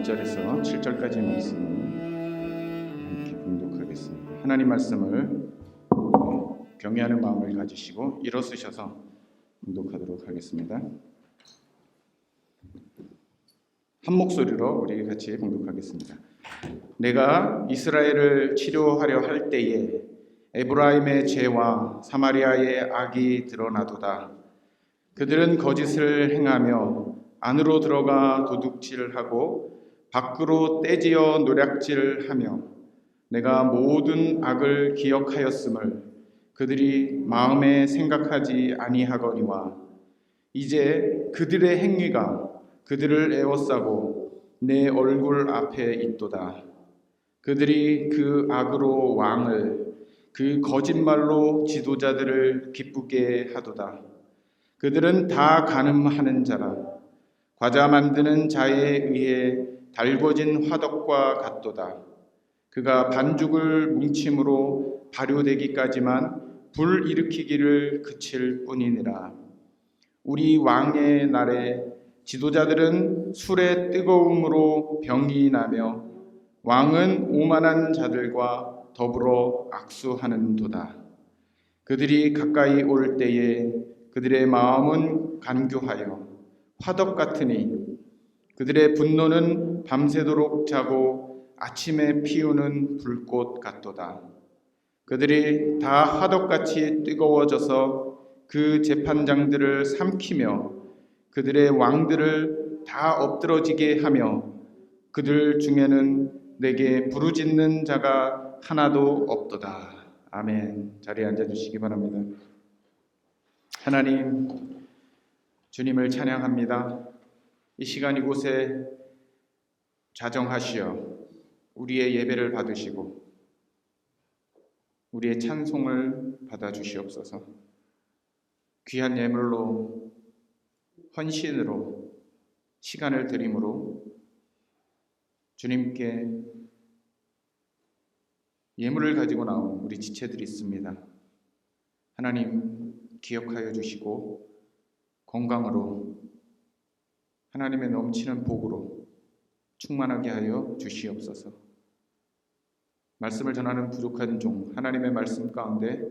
1절에서 7절까지 말씀을 함께 봉독하겠습니다. 하나님 말씀을 경외하는 마음을 가지시고 일어서셔서 봉독하도록 하겠습니다. 한 목소리로 우리 같이 봉독하겠습니다. 내가 이스라엘을 치료하려 할 때에 에브라임의 죄와 사마리아의 악이 드러나도다. 그들은 거짓을 행하며 안으로 들어가 도둑질하고 밖으로 떼지어 노략질하며 내가 모든 악을 기억하였음을 그들이 마음에 생각하지 아니하거니와 이제 그들의 행위가 그들을 에워싸고 내 얼굴 앞에 있도다. 그들이 그 악으로 왕을 그 거짓말로 지도자들을 기쁘게 하도다. 그들은 다 간음하는 자라. 과자 만드는 자에 의해 달궈진 화덕과 같도다. 그가 반죽을 뭉침으로 발효되기까지만 불 일으키기를 그칠 뿐이니라. 우리 왕의 날에 지도자들은 술의 뜨거움으로 병이 나며 왕은 오만한 자들과 더불어 악수하는도다. 그들이 가까이 올 때에 그들의 마음은 간교하여 화덕 같으니 그들의 분노는 밤새도록 자고 아침에 피우는 불꽃 같도다. 그들이 다 화덕같이 뜨거워져서 그 재판장들을 삼키며 그들의 왕들을 다 엎드러지게 하며 그들 중에는 내게 부르짖는 자가 하나도 없도다. 아멘. 자리에 앉아주시기 바랍니다. 하나님, 주님을 찬양합니다. 이 시간 이곳에 자정하시어 우리의 예배를 받으시고 우리의 찬송을 받아주시옵소서. 귀한 예물로 헌신으로 시간을 드림으로 주님께 예물을 가지고 나온 우리 지체들이 있습니다. 하나님 기억하여 주시고 건강으로 하나님의 넘치는 복으로 충만하게 하여 주시옵소서. 말씀을 전하는 부족한 종 하나님의 말씀 가운데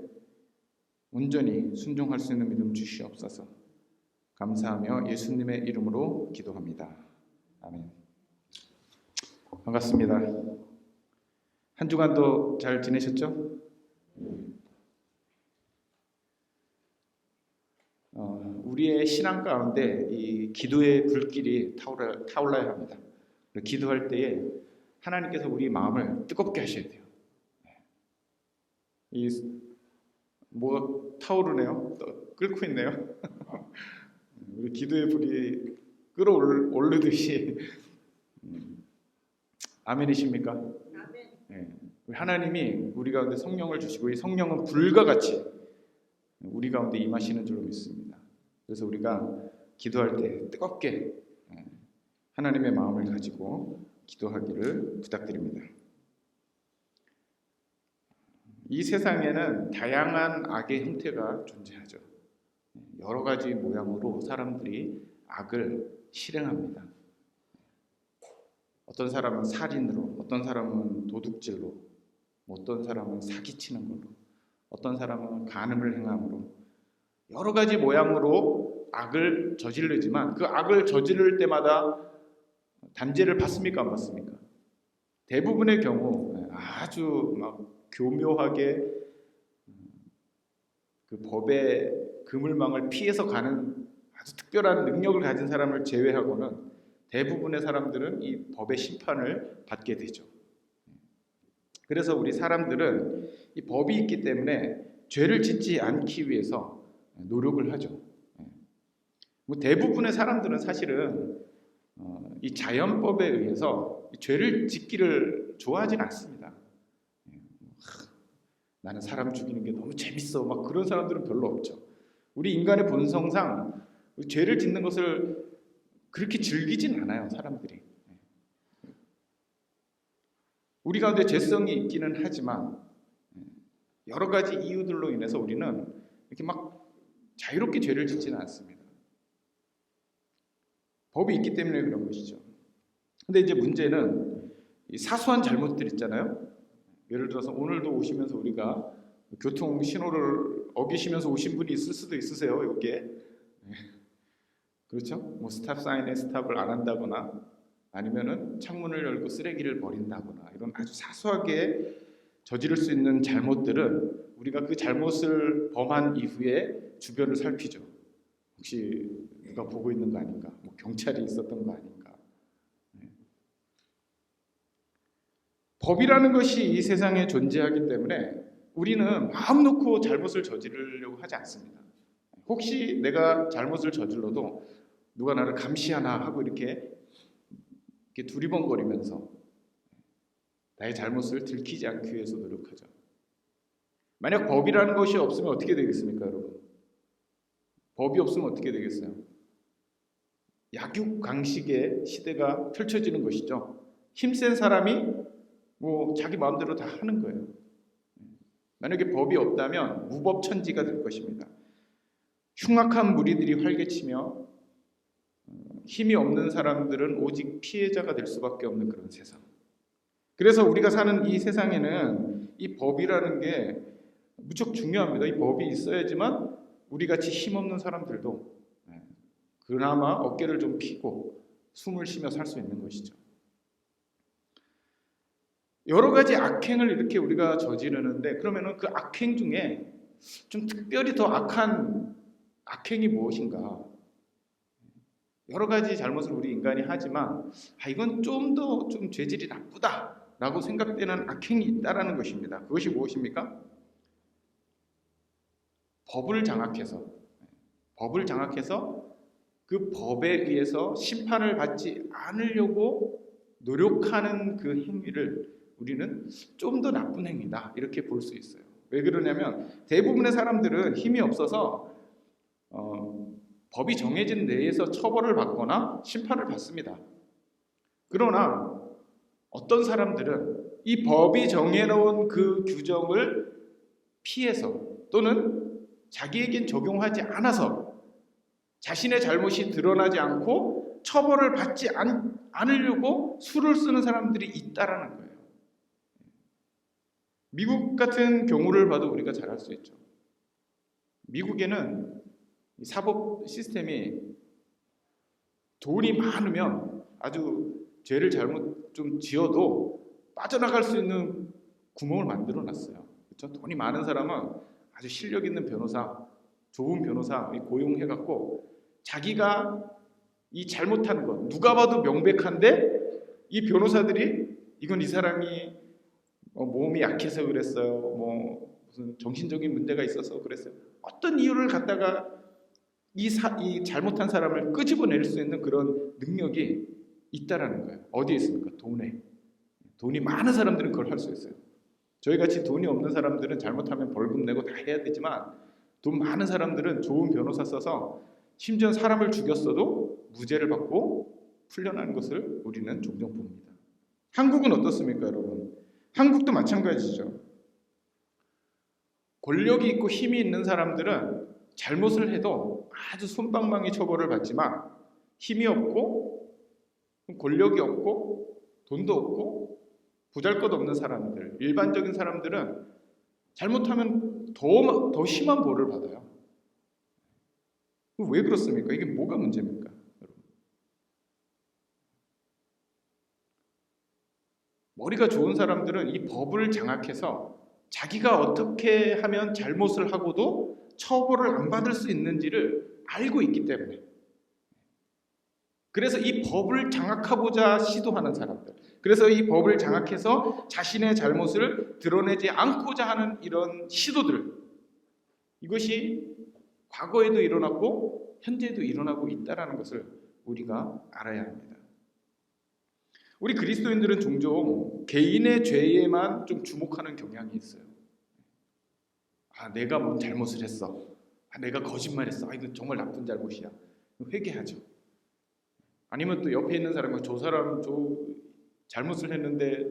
온전히 순종할 수 있는 믿음 주시옵소서. 감사하며 예수님의 이름으로 기도합니다. 아멘. 반갑습니다. 한 주간도 잘 지내셨죠? 우리의 신앙 가운데 이 기도의 불길이 타올라야 합니다. 기도할 때에 하나님께서 우리 마음을 뜨겁게 하셔야 돼요. 뭐가 타오르네요? 끓고 있네요. 우리 기도의 불이 끓어오르듯이 아멘이십니까? 아멘. 네. 하나님이 우리 가운데 성령을 주시고 이 성령은 불과 같이 우리 가운데 임하시는 줄로 믿습니다. 그래서 우리가 기도할 때 뜨겁게 하나님의 마음을 가지고 기도하기를 부탁드립니다. 이 세상에는 다양한 악의 형태가 존재하죠. 여러 가지 모양으로 사람들이 악을 실행합니다. 어떤 사람은 살인으로, 어떤 사람은 도둑질로, 어떤 사람은 사기치는 걸로, 어떤 사람은 간음을 행함으로 여러 가지 모양으로 악을 저지르지만 그 악을 저지를 때마다 단죄를 받습니까? 안 받습니까? 대부분의 경우 아주 막 교묘하게 그 법의 그물망을 피해서 가는 아주 특별한 능력을 가진 사람을 제외하고는 대부분의 사람들은 이 법의 심판을 받게 되죠. 그래서 우리 사람들은 이 법이 있기 때문에 죄를 짓지 않기 위해서 노력을 하죠. 대부분의 사람들은 사실은 이 자연법에 의해서 죄를 짓기를 좋아하진 않습니다. 나는 사람 죽이는 게 너무 재밌어. 막 그런 사람들은 별로 없죠. 우리 인간의 본성상 죄를 짓는 것을 그렇게 즐기진 않아요, 사람들이. 우리 가운데 죄성이 있기는 하지만 여러 가지 이유들로 인해서 우리는 이렇게 막 자유롭게 죄를 짓지는 않습니다. 법이 있기 때문에 그런 것이죠. 근데 이제 문제는 이 사소한 잘못들 있잖아요. 예를 들어서 오늘도 오시면서 우리가 교통 신호를 어기시면서 오신 분이 있을 수도 있으세요, 여기에. 그렇죠? 뭐 스탑 사인에 스탑을 안 한다거나 아니면은 창문을 열고 쓰레기를 버린다거나 이런 아주 사소하게 저지를 수 있는 잘못들은 우리가 그 잘못을 범한 이후에 주변을 살피죠. 혹시 누가 보고 있는 거 아닌가? 뭐 경찰이 있었던 거 아닌가? 법이라는 것이 이 세상에 존재하기 때문에 우리는 마음 놓고 잘못을 저지르려고 하지 않습니다. 혹시 내가 잘못을 저질러도 누가 나를 감시하나 하고 이렇게 두리번거리면서 나의 잘못을 들키지 않기 위해서 노력하죠. 만약 법이라는 것이 없으면 어떻게 되겠습니까, 여러분? 법이 없으면 어떻게 되겠어요? 약육강식의 시대가 펼쳐지는 것이죠. 힘센 사람이 뭐 자기 마음대로 다 하는 거예요. 만약에 법이 없다면 무법천지가 될 것입니다. 흉악한 무리들이 활개치며 힘이 없는 사람들은 오직 피해자가 될 수밖에 없는 그런 세상. 그래서 우리가 사는 이 세상에는 이 법이라는 게 무척 중요합니다. 이 법이 있어야지만 우리같이 힘없는 사람들도 그나마 어깨를 좀 펴고 숨을 쉬며 살 수 있는 것이죠. 여러 가지 악행을 이렇게 우리가 저지르는데 그러면은 그 악행 중에 좀 특별히 더 악한 악행이 무엇인가? 여러 가지 잘못을 우리 인간이 하지만 이건 좀 더 좀 죄질이 나쁘다라고 생각되는 악행이 있다라는 것입니다. 그것이 무엇입니까? 법을 장악해서 그 법에 의해서 심판을 받지 않으려고 노력하는 그 행위를 우리는 좀 더 나쁜 행위다 이렇게 볼 수 있어요. 왜 그러냐면 대부분의 사람들은 힘이 없어서 법이 정해진 내에서 처벌을 받거나 심판을 받습니다. 그러나 어떤 사람들은 이 법이 정해놓은 그 규정을 피해서 또는 자기에겐 적용하지 않아서 자신의 잘못이 드러나지 않고 처벌을 받지 않으려고 수를 쓰는 사람들이 있다라는 거예요. 미국 같은 경우를 봐도 우리가 잘 알 수 있죠. 미국에는 사법 시스템이 돈이 많으면 아주 죄를 잘못 좀 지어도 빠져나갈 수 있는 구멍을 만들어 놨어요. 그렇죠? 돈이 많은 사람은 아주 실력 있는 변호사, 좋은 변호사 고용해갖고 자기가 이 잘못한 것 누가 봐도 명백한데 이 변호사들이 이건 이 사람이 몸이 약해서 그랬어요. 뭐 무슨 정신적인 문제가 있어서 그랬어요. 어떤 이유를 갖다가 이 잘못한 사람을 끄집어낼 수 있는 그런 능력이 있다라는 거예요. 어디에 있습니까? 돈에. 돈이 많은 사람들은 그걸 할 수 있어요. 저희같이 돈이 없는 사람들은 잘못하면 벌금 내고 다 해야 되지만 돈 많은 사람들은 좋은 변호사 써서 심지어 사람을 죽였어도 무죄를 받고 풀려나는 것을 우리는 종종 봅니다. 한국은 어떻습니까, 여러분? 한국도 마찬가지죠. 권력이 있고 힘이 있는 사람들은 잘못을 해도 아주 솜방망이 처벌을 받지만 힘이 없고 권력이 없고 돈도 없고 보잘것없는 사람들, 일반적인 사람들은 잘못하면 더 심한 벌을 받아요. 왜 그렇습니까? 이게 뭐가 문제입니까? 여러분? 머리가 좋은 사람들은 이 법을 장악해서 자기가 어떻게 하면 잘못을 하고도 처벌을 안 받을 수 있는지를 알고 있기 때문에 그래서 이 법을 장악하고자 시도하는 사람들 그래서 이 법을 장악해서 자신의 잘못을 드러내지 않고자 하는 이런 시도들 이것이 과거에도 일어났고 현재에도 일어나고 있다는 것을 우리가 알아야 합니다. 우리 그리스도인들은 종종 개인의 죄에만 좀 주목하는 경향이 있어요. 내가 뭔 잘못을 했어. 내가 거짓말했어. 이거 정말 나쁜 잘못이야. 회개하죠. 아니면 또 옆에 있는 사람이 저 사람 잘못을 했는데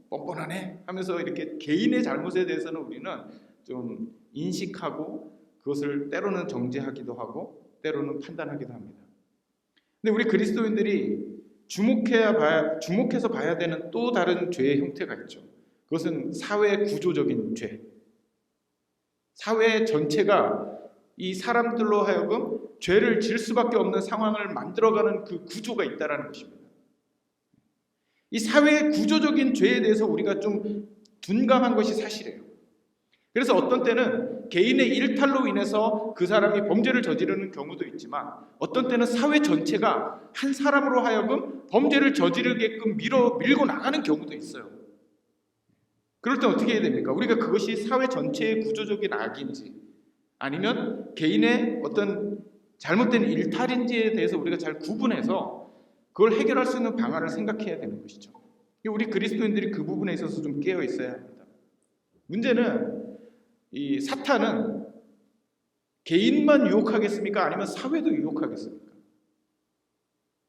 뻔뻔하네 하면서 이렇게 개인의 잘못에 대해서는 우리는 좀 인식하고 그것을 때로는 정죄하기도 하고 때로는 판단하기도 합니다. 근데 우리 그리스도인들이 주목해서 봐야 되는 또 다른 죄의 형태가 있죠. 그것은 사회 구조적인 죄. 사회 전체가 이 사람들로 하여금 죄를 질 수밖에 없는 상황을 만들어가는 그 구조가 있다는 것입니다. 이 사회의 구조적인 죄에 대해서 우리가 좀 둔감한 것이 사실이에요. 그래서 어떤 때는 개인의 일탈로 인해서 그 사람이 범죄를 저지르는 경우도 있지만 어떤 때는 사회 전체가 한 사람으로 하여금 범죄를 저지르게끔 밀고 나가는 경우도 있어요. 그럴 때 어떻게 해야 됩니까? 우리가 그것이 사회 전체의 구조적인 악인지 아니면 개인의 어떤 잘못된 일탈인지에 대해서 우리가 잘 구분해서 그걸 해결할 수 있는 방안을 생각해야 되는 것이죠. 우리 그리스도인들이 그 부분에 있어서 좀 깨어 있어야 합니다. 문제는 이 사탄은 개인만 유혹하겠습니까? 아니면 사회도 유혹하겠습니까?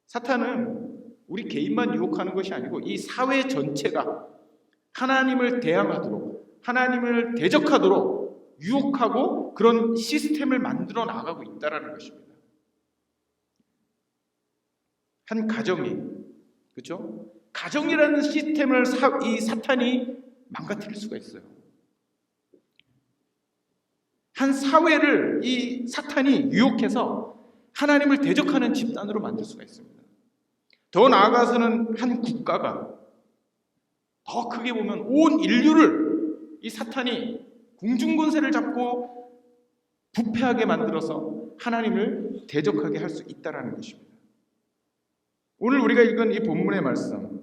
사탄은 우리 개인만 유혹하는 것이 아니고 이 사회 전체가 하나님을 대항하도록, 하나님을 대적하도록 유혹하고 그런 시스템을 만들어 나가고 있다는 것입니다. 한 가정이, 그렇죠? 가정이라는 시스템을 이 사탄이 망가뜨릴 수가 있어요. 한 사회를 이 사탄이 유혹해서 하나님을 대적하는 집단으로 만들 수가 있습니다. 더 나아가서는 한 국가가, 더 크게 보면 온 인류를 이 사탄이 공중권세를 잡고 부패하게 만들어서 하나님을 대적하게 할 수 있다는 것입니다. 오늘 우리가 읽은 이 본문의 말씀,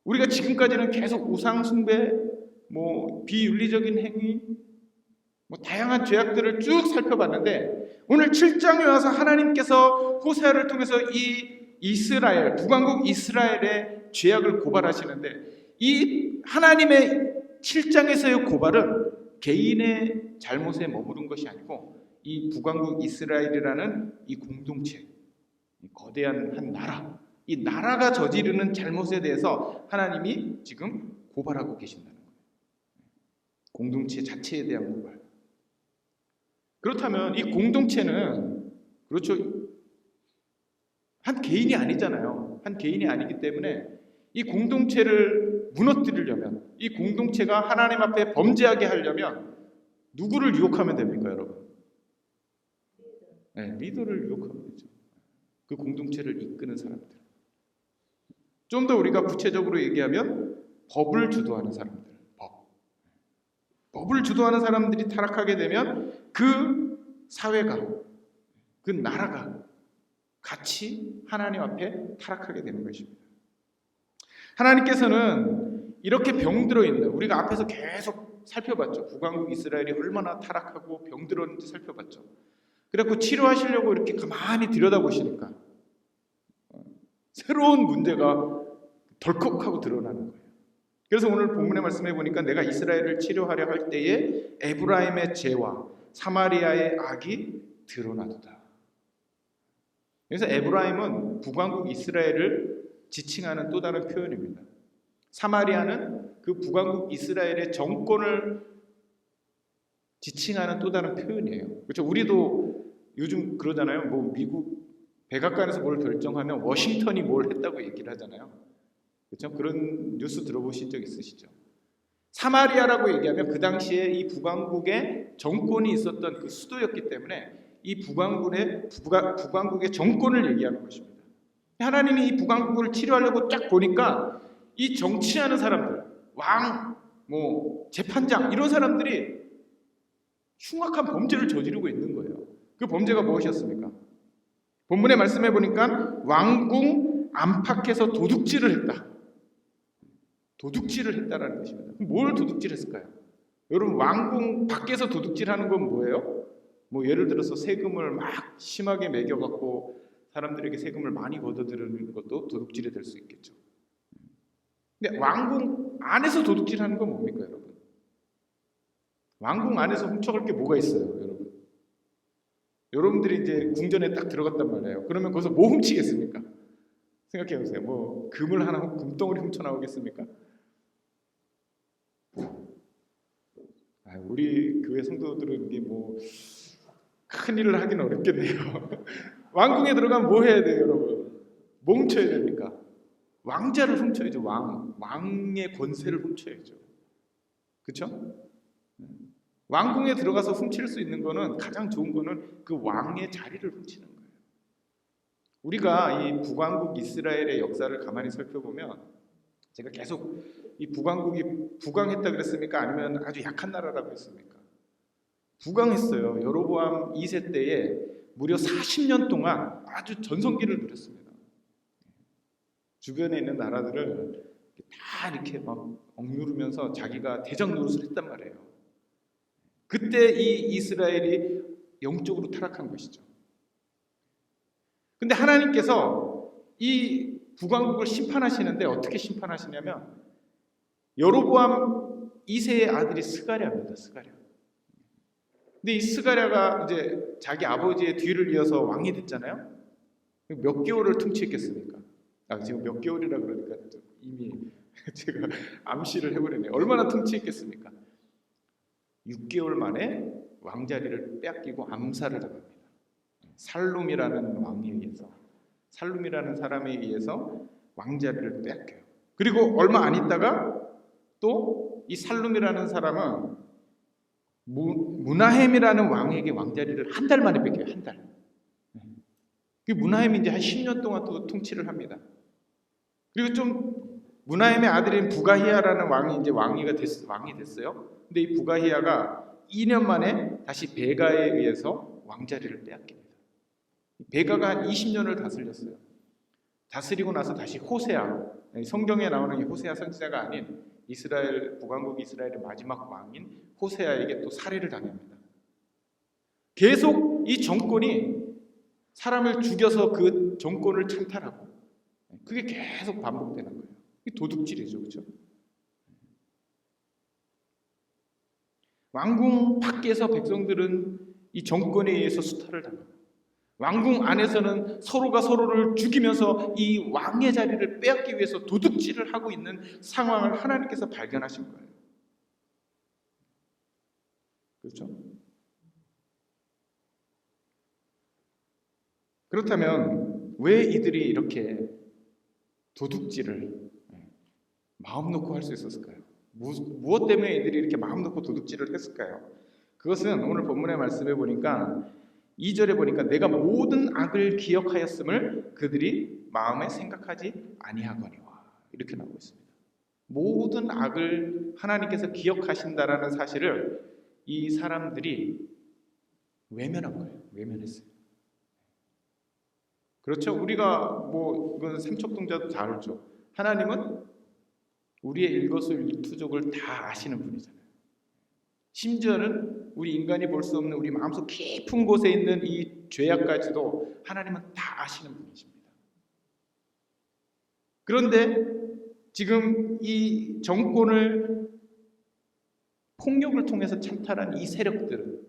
우리가 지금까지는 계속 우상 숭배, 비윤리적인 행위, 다양한 죄악들을 쭉 살펴봤는데 오늘 7장에 와서 하나님께서 호세아를 통해서 이 이스라엘, 북왕국 이스라엘의 죄악을 고발하시는데 이 하나님의 7장에서의 고발은 개인의 잘못에 머무른 것이 아니고 이 북왕국 이스라엘이라는 이 공동체, 거대한 한 나라, 이 나라가 저지르는 잘못에 대해서 하나님이 지금 고발하고 계신다는 거예요. 공동체 자체에 대한 고발. 그렇다면 이 공동체는, 그렇죠, 한 개인이 아니잖아요. 한 개인이 아니기 때문에 이 공동체를 무너뜨리려면, 이 공동체가 하나님 앞에 범죄하게 하려면 누구를 유혹하면 됩니까, 여러분? 네, 리더를 유혹하면 되죠. 그 공동체를 이끄는 사람들. 좀 더 우리가 구체적으로 얘기하면 법을 주도하는 사람들. 법을 주도하는 사람들이 타락하게 되면 그 사회가, 그 나라가 같이 하나님 앞에 타락하게 되는 것입니다. 하나님께서는 이렇게 병들어 있는, 우리가 앞에서 계속 살펴봤죠. 북왕국 이스라엘이 얼마나 타락하고 병들었는지 살펴봤죠. 그래서 치료하시려고 이렇게 가만히 들여다보시니까 새로운 문제가 덜컥하고 드러나는 거예요. 그래서 오늘 본문의 말씀해 보니까 내가 이스라엘을 치료하려 할 때에 에브라임의 죄와 사마리아의 악이 드러나도다. 그래서 에브라임은 북왕국 이스라엘을 지칭하는 또 다른 표현입니다. 사마리아는 그 북왕국 이스라엘의 정권을 지칭하는 또 다른 표현이에요. 그렇죠? 우리도 요즘 그러잖아요. 미국 백악관에서 뭘 결정하면 워싱턴이 뭘 했다고 얘기를 하잖아요. 그렇죠? 그런 뉴스 들어보신 적 있으시죠? 사마리아라고 얘기하면 그 당시에 이 북왕국의 정권이 있었던 그 수도였기 때문에 이 북왕국의 정권을 얘기하는 것입니다. 하나님이 이 북왕국을 치료하려고 쫙 보니까 이 정치하는 사람들, 왕, 재판장 이런 사람들이 흉악한 범죄를 저지르고 있는 거예요. 그 범죄가 무엇이었습니까? 본문에 말씀해 보니까 왕궁 안팎에서 도둑질을 했다. 도둑질을 했다라는 것입니다. 뭘 도둑질했을까요? 여러분, 왕궁 밖에서 도둑질하는 건 뭐예요? 예를 들어서 세금을 막 심하게 매겨갖고 사람들에게 세금을 많이 걷어들이는 것도 도둑질이 될 수 있겠죠. 근데 왕궁 안에서 도둑질하는 건 뭡니까, 여러분? 왕궁 안에서 훔쳐갈 게 뭐가 있어요, 여러분? 여러분들이 이제 궁전에 딱 들어갔단 말이에요. 그러면 거기서 뭐 훔치겠습니까? 생각해 보세요. 금을 하나, 금덩어리 훔쳐 나오겠습니까? 우리 교회 성도들은 이게 큰 일을 하기는 어렵겠네요. 왕궁에 들어가면 뭐 해야 돼요, 여러분? 뭐 훔쳐야 됩니까? 왕자를 훔쳐야죠. 왕의 권세를 훔쳐야죠. 그렇죠? 왕궁에 들어가서 훔칠 수 있는 거는, 가장 좋은 거는 그 왕의 자리를 훔치는 거예요. 우리가 이 북왕국 이스라엘의 역사를 가만히 살펴보면, 제가 계속 이 북왕국이 부강했다 그랬습니까? 아니면 아주 약한 나라라고 했습니까? 부강했어요. 여로보암 2세 때에 무려 40년 동안 아주 전성기를 누렸습니다. 주변에 있는 나라들을 다 이렇게 막 억누르면서 자기가 대적 노릇을 했단 말이에요. 그때 이 이스라엘이 영적으로 타락한 것이죠. 근데 하나님께서 이 북왕국을 심판하시는데 어떻게 심판하시냐면, 여로보암 2세의 아들이 스가랴입니다. 스가랴. 근데 이 스가랴가 이제 자기 아버지의 뒤를 이어서 왕이 됐잖아요. 몇 개월을 통치했겠습니까? 지금 몇 개월이라 그러니까 이미 제가 암시를 해버리네요. 얼마나 통치했겠습니까? 6개월 만에 왕자리를 빼앗기고 암살을 당합니다. 살룸이라는 왕에 의해서, 살룸이라는 사람에 의해서 왕자리를 빼앗겨요. 그리고 얼마 안 있다가 또 이 살룸이라는 사람은 무나헴이라는 왕에게 왕자리를 한 달 만에 뺏겨요. 한 달. 그 무나헴이 이제 한 10년 동안 또 통치를 합니다. 그리고 좀 무나헴의 아들인 부가히야라는 왕이 이제 왕이 됐어요. 근데 이 부가히야가 2년 만에 다시 베가에 의해서 왕자리를 빼앗깁니다. 베가가 한 20년을 다스렸어요. 다스리고 나서 다시 호세아, 성경에 나오는 이 호세아 선지자가 아닌 이스라엘, 북왕국 이스라엘의 마지막 왕인 호세아에게 또 살해를 당합니다. 계속 이 정권이 사람을 죽여서 그 정권을 찬탈하고, 그게 계속 반복되는 거예요. 이게 도둑질이죠, 그렇죠? 왕궁 밖에서 백성들은 이 정권에 의해서 수탈을 당하고, 왕궁 안에서는 서로가 서로를 죽이면서 이 왕의 자리를 빼앗기 위해서 도둑질을 하고 있는 상황을 하나님께서 발견하신 거예요. 그렇죠? 그렇다면 왜 이들이 이렇게 도둑질을 마음 놓고 할 수 있었을까요? 무엇 때문에 이들이 이렇게 마음 놓고 도둑질을 했을까요? 그것은 오늘 본문의 말씀에 보니까 2절에 보니까 내가 모든 악을 기억하였음을 그들이 마음에 생각하지 아니하거니와, 이렇게 나오고 있습니다. 모든 악을 하나님께서 기억하신다라는 사실을 이 사람들이 외면한 거예요. 외면했어요. 그렇죠? 우리가 이건 삼척동자도 잘 알죠. 하나님은 우리의 일거수일투족을 다 아시는 분이잖아요. 심지어는 우리 인간이 볼 수 없는 우리 마음속 깊은 곳에 있는 이 죄악까지도 하나님은 다 아시는 분이십니다. 그런데 지금 이 정권을 폭력을 통해서 찬탈한 이 세력들은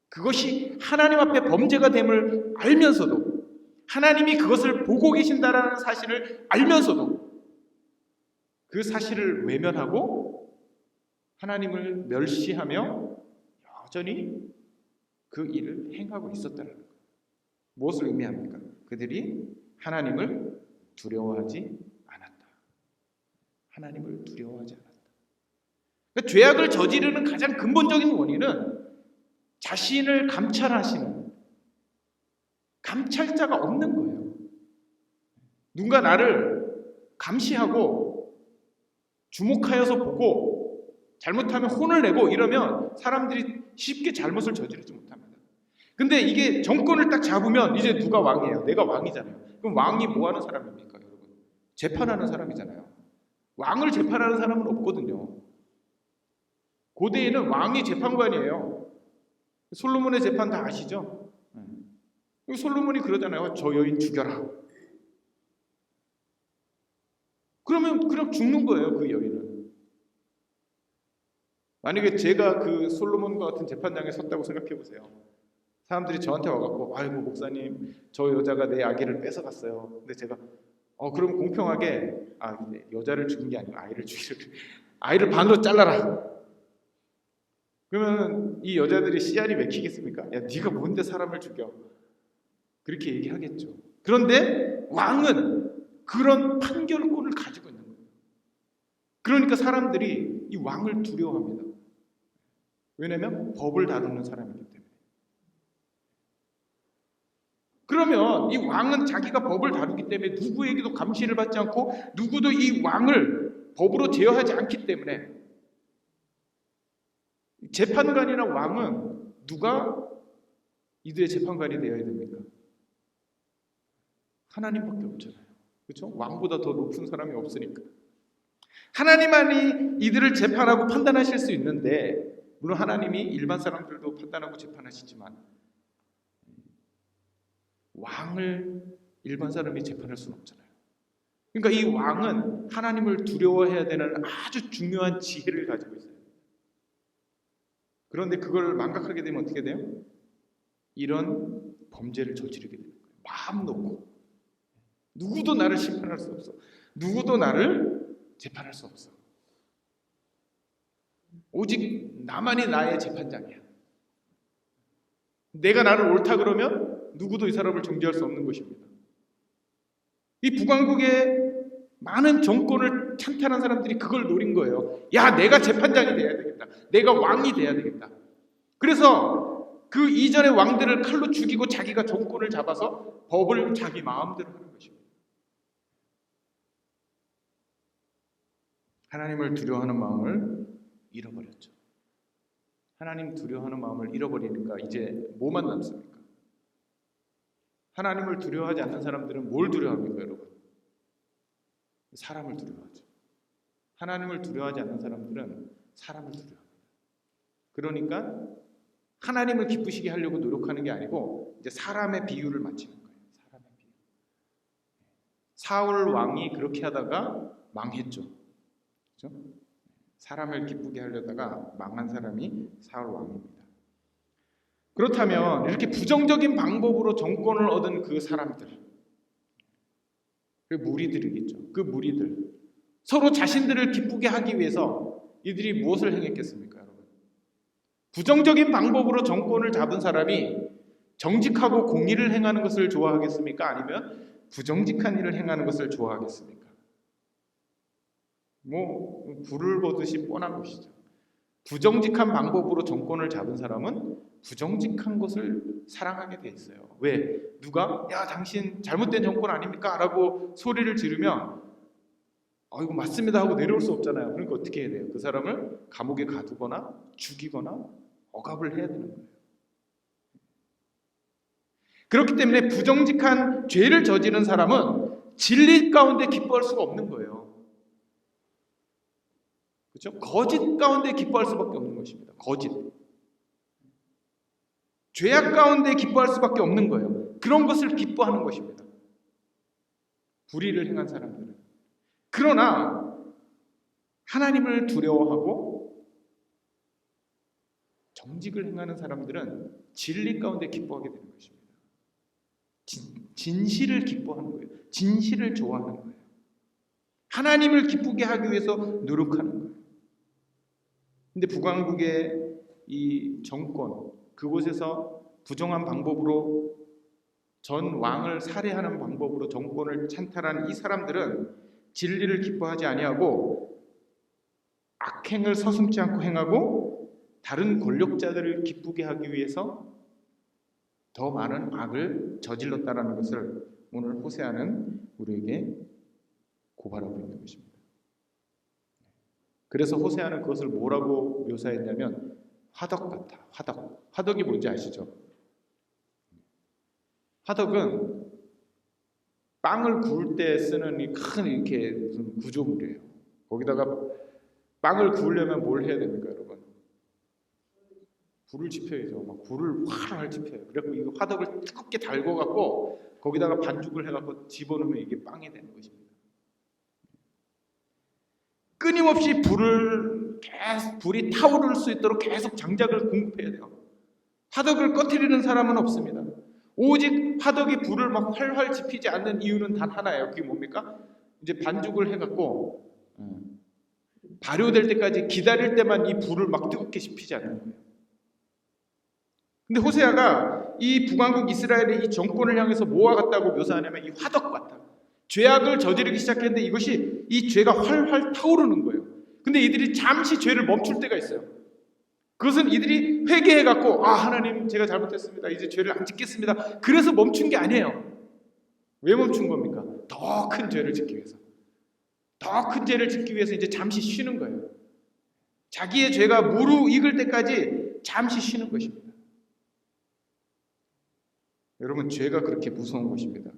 그것이 하나님 앞에 범죄가 됨을 알면서도, 하나님이 그것을 보고 계신다라는 사실을 알면서도 그 사실을 외면하고 하나님을 멸시하며 여전히 그 일을 행하고 있었다는 거예요. 무엇을 의미합니까? 그들이 하나님을 두려워하지 않았다. 하나님을 두려워하지 않았다. 그러니까 죄악을 저지르는 가장 근본적인 원인은 자신을 감찰하시는 감찰자가 없는 거예요. 누군가 나를 감시하고 주목하여서 보고 잘못하면 혼을 내고 이러면 사람들이 쉽게 잘못을 저지르지 못합니다. 근데 이게 정권을 딱 잡으면 이제 누가 왕이에요? 내가 왕이잖아요. 그럼 왕이 뭐 하는 사람입니까, 여러분? 재판하는 사람이잖아요. 왕을 재판하는 사람은 없거든요. 고대에는 왕이 재판관이에요. 솔로몬의 재판 다 아시죠? 솔로몬이 그러잖아요. 저 여인 죽여라. 그러면 그냥 죽는 거예요, 그 여인은. 만약에 제가 그 솔로몬과 같은 재판장에 섰다고 생각해 보세요. 사람들이 저한테 와갖고, 아이고 목사님, 저 여자가 내 아기를 뺏어갔어요. 근데 제가 그럼 공평하게 여자를 죽인 게 아니고 아이를 반으로 잘라라. 그러면 이 여자들이 씨알이 맥히겠습니까? 야, 네가 뭔데 사람을 죽여? 그렇게 얘기하겠죠. 그런데 왕은 그런 판결권을 가지고 있는 거예요. 그러니까 사람들이 이 왕을 두려워합니다. 왜냐하면 법을 다루는 사람이기 때문에. 그러면 이 왕은 자기가 법을 다루기 때문에 누구에게도 감시를 받지 않고 누구도 이 왕을 법으로 제어하지 않기 때문에 재판관이나 왕은 누가 이들의 재판관이 되어야 됩니까? 하나님밖에 없잖아요. 그렇죠? 왕보다 더 높은 사람이 없으니까. 하나님만이 이들을 재판하고 판단하실 수 있는데, 물론 하나님이 일반 사람들도 판단하고 재판하시지만 왕을 일반 사람이 재판할 수는 없잖아요. 그러니까 이 왕은 하나님을 두려워해야 되는 아주 중요한 지혜를 가지고 있어요. 그런데 그걸 망각하게 되면 어떻게 돼요? 이런 범죄를 저지르게 되는 거예요. 마음 놓고 누구도 나를 심판할 수 없어. 누구도 나를 재판할 수 없어. 오직 나만이 나의 재판장이야. 내가 나를 옳다 그러면 누구도 이 사람을 정죄할 수 없는 것입니다. 이 북왕국의 많은 정권을 찬탈한 사람들이 그걸 노린 거예요. 야, 내가 재판장이 돼야 되겠다. 내가 왕이 돼야 되겠다. 그래서 그 이전의 왕들을 칼로 죽이고 자기가 정권을 잡아서 법을 자기 마음대로 하는 것입니다. 하나님을 두려워하는 마음을 잃어버렸죠. 하나님 두려워하는 마음을 잃어버리니까 이제 뭐만 남습니까? 하나님을 두려워하지 않는 사람들은 뭘 두려워합니까, 여러분? 사람을 두려워하죠. 하나님을 두려워하지 않는 사람들은 사람을 두려워합니다. 그러니까 하나님을 기쁘시게 하려고 노력하는 게 아니고 이제 사람의 비유를 맞추는 거예요. 사람의 비유. 사울 왕이 그렇게 하다가 망했죠. 그렇죠? 사람을 기쁘게 하려다가 망한 사람이 사울 왕입니다. 그렇다면 이렇게 부정적인 방법으로 정권을 얻은 그 사람들, 그 무리들이겠죠. 그 무리들 서로 자신들을 기쁘게 하기 위해서 이들이 무엇을 행했겠습니까, 여러분? 부정적인 방법으로 정권을 잡은 사람이 정직하고 공의를 행하는 것을 좋아하겠습니까? 아니면 부정직한 일을 행하는 것을 좋아하겠습니까? 불을 보듯이 뻔한 것이죠. 부정직한 방법으로 정권을 잡은 사람은 부정직한 것을 사랑하게 돼 있어요. 왜? 누가 야, 당신 잘못된 정권 아닙니까? 라고 소리를 지르면 이거 맞습니다 하고 내려올 수 없잖아요. 그러니까 어떻게 해야 돼요? 그 사람을 감옥에 가두거나 죽이거나 억압을 해야 되는 거예요. 그렇기 때문에 부정직한 죄를 저지른 사람은 진리 가운데 기뻐할 수가 없는 거예요. 그렇죠? 거짓 가운데 기뻐할 수밖에 없는 것입니다. 거짓. 죄악 가운데 기뻐할 수밖에 없는 거예요. 그런 것을 기뻐하는 것입니다. 불의를 행한 사람들은. 그러나 하나님을 두려워하고 정직을 행하는 사람들은 진리 가운데 기뻐하게 되는 것입니다. 진실을 기뻐하는 거예요. 진실을 좋아하는 거예요. 하나님을 기쁘게 하기 위해서 노력하는 거예요. 근데 북왕국의 이 정권, 그곳에서 부정한 방법으로 전 왕을 살해하는 방법으로 정권을 찬탈한 이 사람들은 진리를 기뻐하지 아니하고 악행을 서슴지 않고 행하고 다른 권력자들을 기쁘게 하기 위해서 더 많은 악을 저질렀다라는 것을 오늘 호세아는 우리에게 고발하고 있는 것입니다. 그래서 호세아는 그것을 뭐라고 묘사했냐면 화덕 같아. 화덕. 화덕이 뭔지 아시죠? 화덕은 빵을 구울 때 쓰는 이 큰 이렇게 무슨 구조물이에요. 거기다가 빵을 구우려면 뭘 해야 됩니까, 여러분? 불을 지펴야죠. 막 불을 활활 지펴요. 그래서 이 화덕을 뜨겁게 달궈갖고 거기다가 반죽을 해갖고 집어넣으면 이게 빵이 되는 것입니다. 끊임없이 불이 타오를 수 있도록 계속 장작을 공급해야 돼요. 화덕을 꺼트리는 사람은 없습니다. 오직 화덕이 불을 막 활활 지피지 않는 이유는 단 하나예요. 그게 뭡니까? 이제 반죽을 해갖고 발효될 때까지 기다릴 때만 이 불을 막 뜨겁게 지피지 않는 거예요. 근데 호세아가 이 북왕국 이스라엘의 이 정권을 향해서 뭐와 같다고 묘사하냐면 이 화덕 같다. 죄악을 저지르기 시작했는데 이것이 이 죄가 활활 타오르는 거예요. 근데 이들이 잠시 죄를 멈출 때가 있어요. 그것은 이들이 회개해갖고 하나님 제가 잘못했습니다. 이제 죄를 안 짓겠습니다. 그래서 멈춘 게 아니에요. 왜 멈춘 겁니까? 더 큰 죄를 짓기 위해서. 더 큰 죄를 짓기 위해서 이제 잠시 쉬는 거예요. 자기의 죄가 무르익을 때까지 잠시 쉬는 것입니다. 여러분, 죄가 그렇게 무서운 것입니다.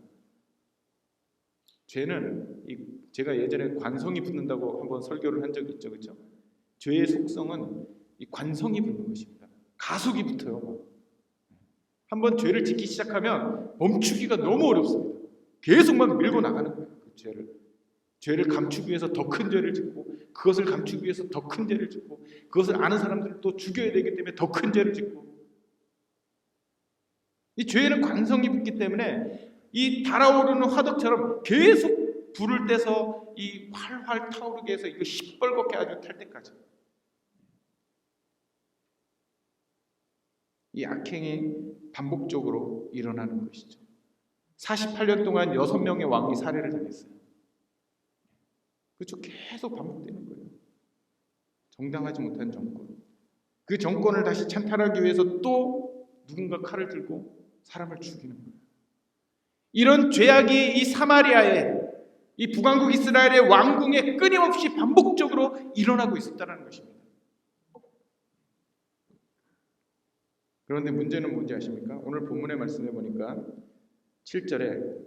죄는 제가 예전에 관성이 붙는다고 한번 설교를 한 적이 있죠, 그렇죠? 죄의 속성은 이 관성이 붙는 것입니다. 가속이 붙어요. 한번 죄를 짓기 시작하면 멈추기가 너무 어렵습니다. 계속 막 밀고 나가는 거예요. 그 죄를 감추기 위해서 더 큰 죄를 짓고, 그것을 감추기 위해서 더 큰 죄를 짓고, 그것을 아는 사람들을 또 죽여야 되기 때문에 더 큰 죄를 짓고. 이 죄에는 관성이 붙기 때문에 이 달아오르는 화덕처럼 계속 불을 떼서 이 활활 타오르게 해서 이거 시뻘겋게 아주 탈 때까지. 이 악행이 반복적으로 일어나는 것이죠. 48년 동안 6명의 왕이 살해를 당했어요. 그렇죠. 계속 반복되는 거예요. 정당하지 못한 정권. 그 정권을 다시 찬탈하기 위해서 또 누군가 칼을 들고 사람을 죽이는 거예요. 이런 죄악이 이 사마리아에, 이 북왕국 이스라엘의 왕궁에 끊임없이 반복적으로 일어나고 있었다는 것입니다. 그런데 문제는 뭔지 아십니까? 오늘 본문의 말씀에 보니까 7절에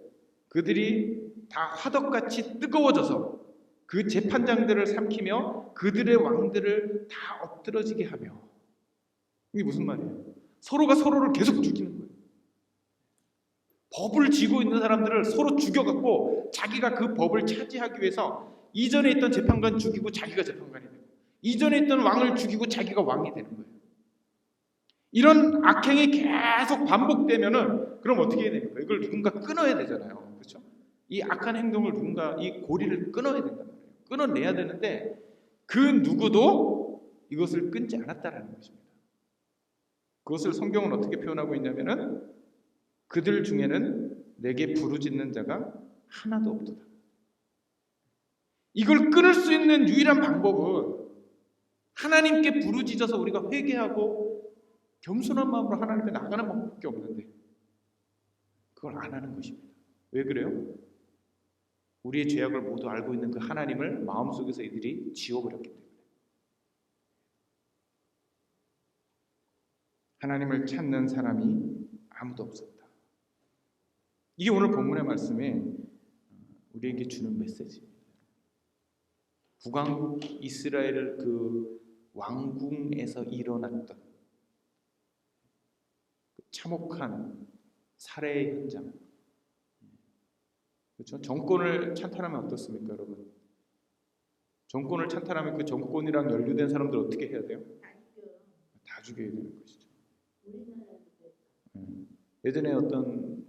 그들이 다 화덕같이 뜨거워져서 그 재판장들을 삼키며 그들의 왕들을 다 엎드러지게 하며. 이게 무슨 말이에요? 서로가 서로를 계속 죽이는 거예요. 법을 쥐고 있는 사람들을 서로 죽여갖고 자기가 그 법을 차지하기 위해서 이전에 있던 재판관 죽이고 자기가 재판관이 되고, 이전에 있던 왕을 죽이고 자기가 왕이 되는 거예요. 이런 악행이 계속 반복되면은 그럼 어떻게 해야 됩니까? 이걸 누군가 끊어야 되잖아요. 그렇죠? 이 악한 행동을 누군가 이 고리를 끊어야 된단 말이에요. 끊어내야 되는데 그 누구도 이것을 끊지 않았다라는 것입니다. 그것을 성경은 어떻게 표현하고 있냐면은 그들 중에는 내게 부르짖는 자가 하나도 없도다. 이걸 끊을 수 있는 유일한 방법은 하나님께 부르짖어서 우리가 회개하고 겸손한 마음으로 하나님께 나가는 방법밖에 없는데 그걸 안 하는 것입니다. 왜 그래요? 우리의 죄악을 모두 알고 있는 그 하나님을 마음속에서 이들이 지워버렸기 때문에. 하나님을 찾는 사람이 아무도 없었다. 이게 오늘 본문의 말씀에 우리에게 주는 메시지입니다. 북왕국 이스라엘 그 왕궁에서 일어났던 참혹한 살해의 현장. 그렇죠? 정권을 찬탈하면 어떻습니까, 여러분? 정권을 찬탈하면 그 정권이랑 연루된 사람들 어떻게 해야 돼요? 다 죽여야 되는 것이죠. 예전에 어떤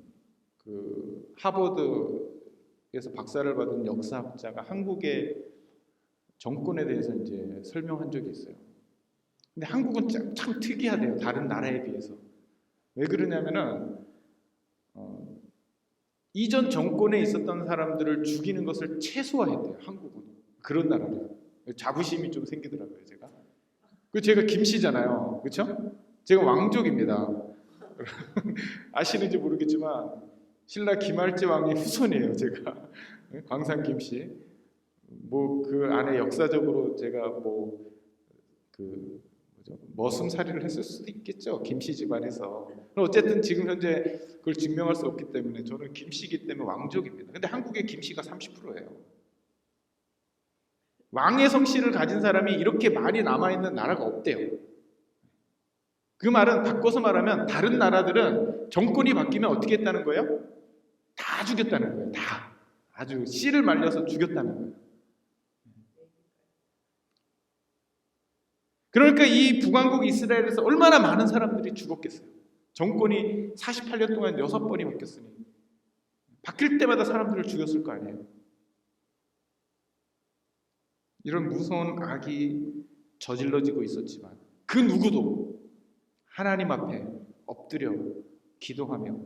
그 하버드에서 박사를 받은 역사학자가 한국의 정권에 대해서 이제 설명한 적이 있어요. 근데 한국은 참 특이하대요. 다른 나라에 비해서. 왜 그러냐면은 이전 정권에 있었던 사람들을 죽이는 것을 최소화했대요. 한국은 그런 나라래요. 자부심이 좀 생기더라고요. 제가 김씨잖아요, 그렇죠? 제가 왕족입니다. 아시는지 모르겠지만 신라 김할제 왕의 후손이에요. 제가 광산 김씨. 뭐 그 안에 역사적으로 제가 머슴살이를 했을 수도 있겠죠. 김씨 집안에서. 어쨌든 지금 현재 그걸 증명할 수 없기 때문에 저는 김씨이기 때문에 왕족입니다. 근데 한국의 김씨가 30%예요. 왕의 성씨를 가진 사람이 이렇게 많이 남아있는 나라가 없대요. 그 말은 바꿔서 말하면 다른 나라들은 정권이 바뀌면 어떻게 했다는 거예요? 다 죽였다는 거예요. 다. 아주 씨를 말려서 죽였다는 거예요. 그러니까 이 북왕국 이스라엘에서 얼마나 많은 사람들이 죽었겠어요. 정권이 48년 동안 6번이 바뀌었으니 바뀔 때마다 사람들을 죽였을 거 아니에요. 이런 무서운 악이 저질러지고 있었지만 그 누구도 하나님 앞에 엎드려 기도하며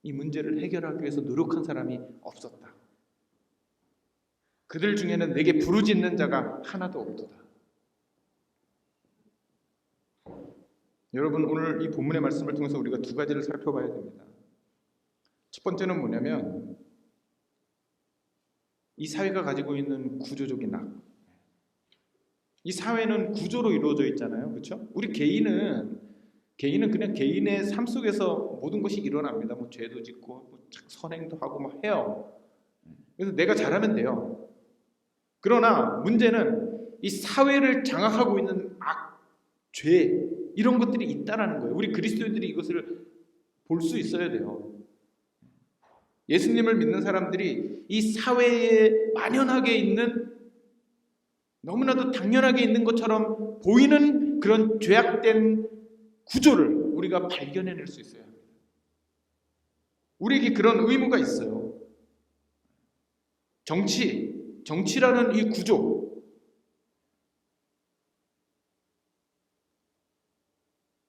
이 문제를 해결하기 위해서 노력한 사람이 없었다. 그들 중에는 내게 부르짖는 자가 하나도 없도다. 여러분, 오늘 이 본문의 말씀을 통해서 우리가 두 가지를 살펴봐야 됩니다. 첫 번째는 뭐냐면 이 사회가 가지고 있는 구조적인 악. 이 사회는 구조로 이루어져 있잖아요. 그렇죠? 우리 개인은 그냥 개인의 삶 속에서 모든 것이 일어납니다. 뭐 죄도 짓고 뭐 선행도 하고 막 해요. 그래서 내가 잘하면 돼요. 그러나 문제는 이 사회를 장악하고 있는 악, 죄 이런 것들이 있다라는 거예요. 우리 그리스도인들이 이것을 볼 수 있어야 돼요. 예수님을 믿는 사람들이 이 사회에 만연하게 있는, 너무나도 당연하게 있는 것처럼 보이는 그런 죄악된 구조를 우리가 발견해낼 수 있어야 합니다. 우리에게 그런 의무가 있어요. 정치라는 이 구조,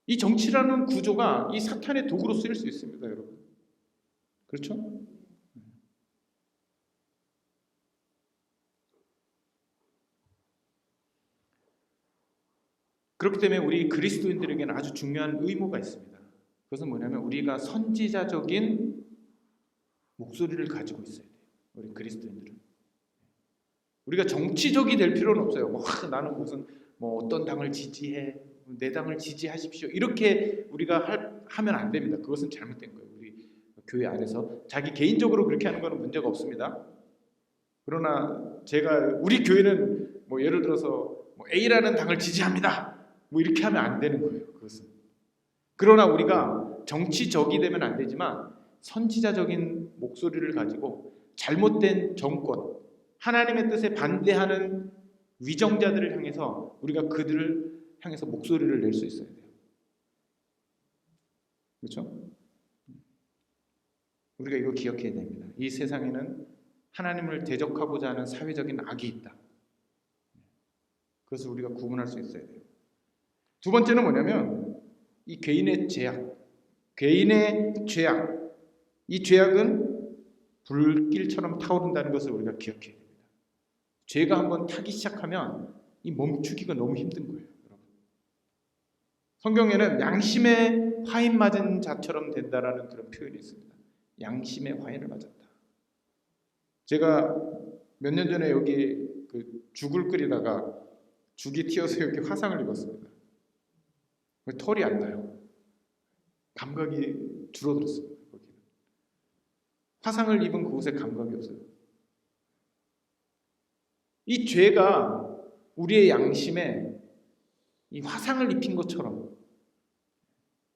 이 정치라는 구조가 이 사탄의 도구로 쓰일 수 있습니다, 여러분. 그렇죠? 그렇기 때문에 우리 그리스도인들에게는 아주 중요한 의무가 있습니다. 그것은 뭐냐면 우리가 선지자적인 목소리를 가지고 있어야 돼요. 우리 그리스도인들은. 우리가 정치적이 될 필요는 없어요. 나는 무슨 어떤 당을 지지해, 내 당을 지지하십시오. 이렇게 우리가 하면 안 됩니다. 그것은 잘못된 거예요. 우리 교회 안에서 자기 개인적으로 그렇게 하는 것은 문제가 없습니다. 그러나 우리 교회는 예를 들어서 A라는 당을 지지합니다. 이렇게 하면 안 되는 거예요. 그것은. 그러나 우리가 정치적이 되면 안 되지만 선지자적인 목소리를 가지고 잘못된 정권, 하나님의 뜻에 반대하는 위정자들을 향해서 우리가 그들을 향해서 목소리를 낼 수 있어야 돼요. 그렇죠? 우리가 이거 기억해야 됩니다. 이 세상에는 하나님을 대적하고자 하는 사회적인 악이 있다. 그것을 우리가 구분할 수 있어야 돼요. 두 번째는 뭐냐면 이 개인의 죄악, 이 죄악은 불길처럼 타오른다는 것을 우리가 기억해야 됩니다. 죄가 한번 타기 시작하면 이 멈추기가 너무 힘든 거예요, 여러분. 성경에는 양심의 화인 맞은 자처럼 된다라는 그런 표현이 있습니다. 양심의 화인을 맞았다. 제가 몇 년 전에 여기 죽을 끓이다가 죽이 튀어서 여기 화상을 입었습니다. 털이 안 나요. 감각이 줄어들었습니다. 거기는. 화상을 입은 그곳에 감각이 없어요. 이 죄가 우리의 양심에 이 화상을 입힌 것처럼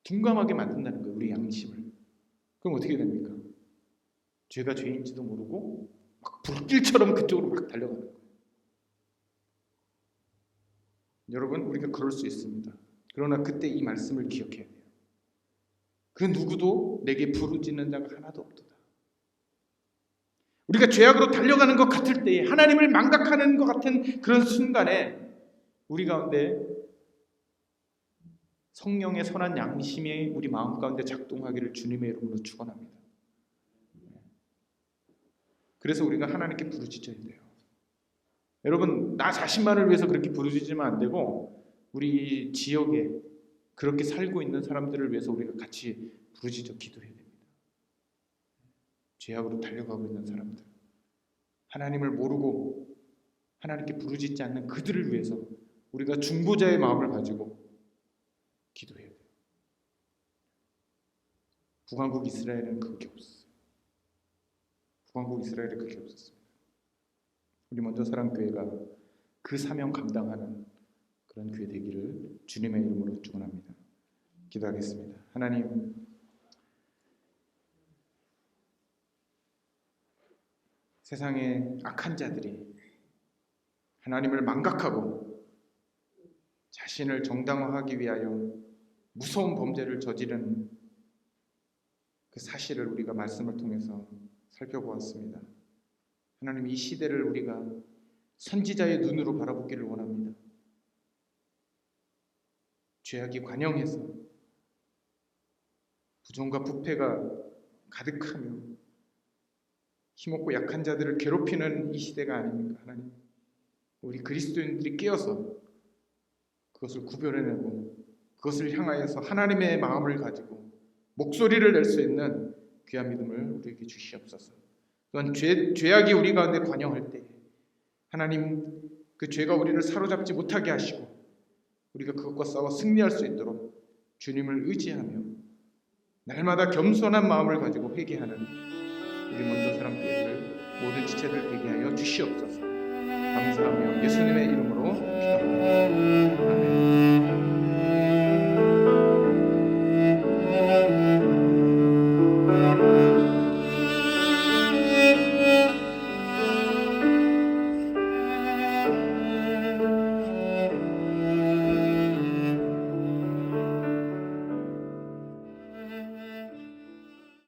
둔감하게 만든다는 거예요. 우리 양심을. 그럼 어떻게 됩니까? 죄가 죄인지도 모르고 막 불길처럼 그쪽으로 막 달려가는 거예요. 여러분, 우리가 그럴 수 있습니다. 그러나 그때 이 말씀을 기억해야 돼요. 그 누구도 내게 부르짖는 자가 하나도 없도다. 우리가 죄악으로 달려가는 것 같을 때에, 하나님을 망각하는 것 같은 그런 순간에 우리 가운데 성령의 선한 양심이 우리 마음 가운데 작동하기를 주님의 이름으로 축원합니다. 그래서 우리가 하나님께 부르짖어야 돼요. 여러분, 나 자신만을 위해서 그렇게 부르짖으면 안 되고 우리 지역에 그렇게 살고 있는 사람들을 위해서 우리가 같이 부르짖어 기도해야 됩니다. 죄악으로 달려가고 있는 사람들, 하나님을 모르고 하나님께 부르짖지 않는 그들을 위해서 우리가 중보자의 마음을 가지고 기도해야 돼요. 북왕국 이스라엘은 그게 없었어요. 북왕국 이스라엘에 그게 없었습니다. 우리 먼저 사랑교회가 그 사명 감당하는 그런 교회 되기를 주님의 이름으로 축원합니다. 기도하겠습니다. 하나님, 세상의 악한 자들이 하나님을 망각하고 자신을 정당화하기 위하여 무서운 범죄를 저지른 그 사실을 우리가 말씀을 통해서 살펴보았습니다. 하나님, 이 시대를 우리가 선지자의 눈으로 바라보기를 원합니다. 죄악이 관영해서 부정과 부패가 가득하며 힘없고 약한 자들을 괴롭히는 이 시대가 아닙니까? 하나님, 우리 그리스도인들이 깨어서 그것을 구별해내고 그것을 향하여서 하나님의 마음을 가지고 목소리를 낼 수 있는 귀한 믿음을 우리에게 주시옵소서. 또한 죄악이 우리 가운데 관영할 때 하나님, 그 죄가 우리를 사로잡지 못하게 하시고 우리가 그것과 싸워 승리할 수 있도록 주님을 의지하며 날마다 겸손한 마음을 가지고 회개하는 우리 먼저 사람들을 모든 지체들 되게 하여 주시옵소서. 감사하며 예수님의 이름으로 기도합니다.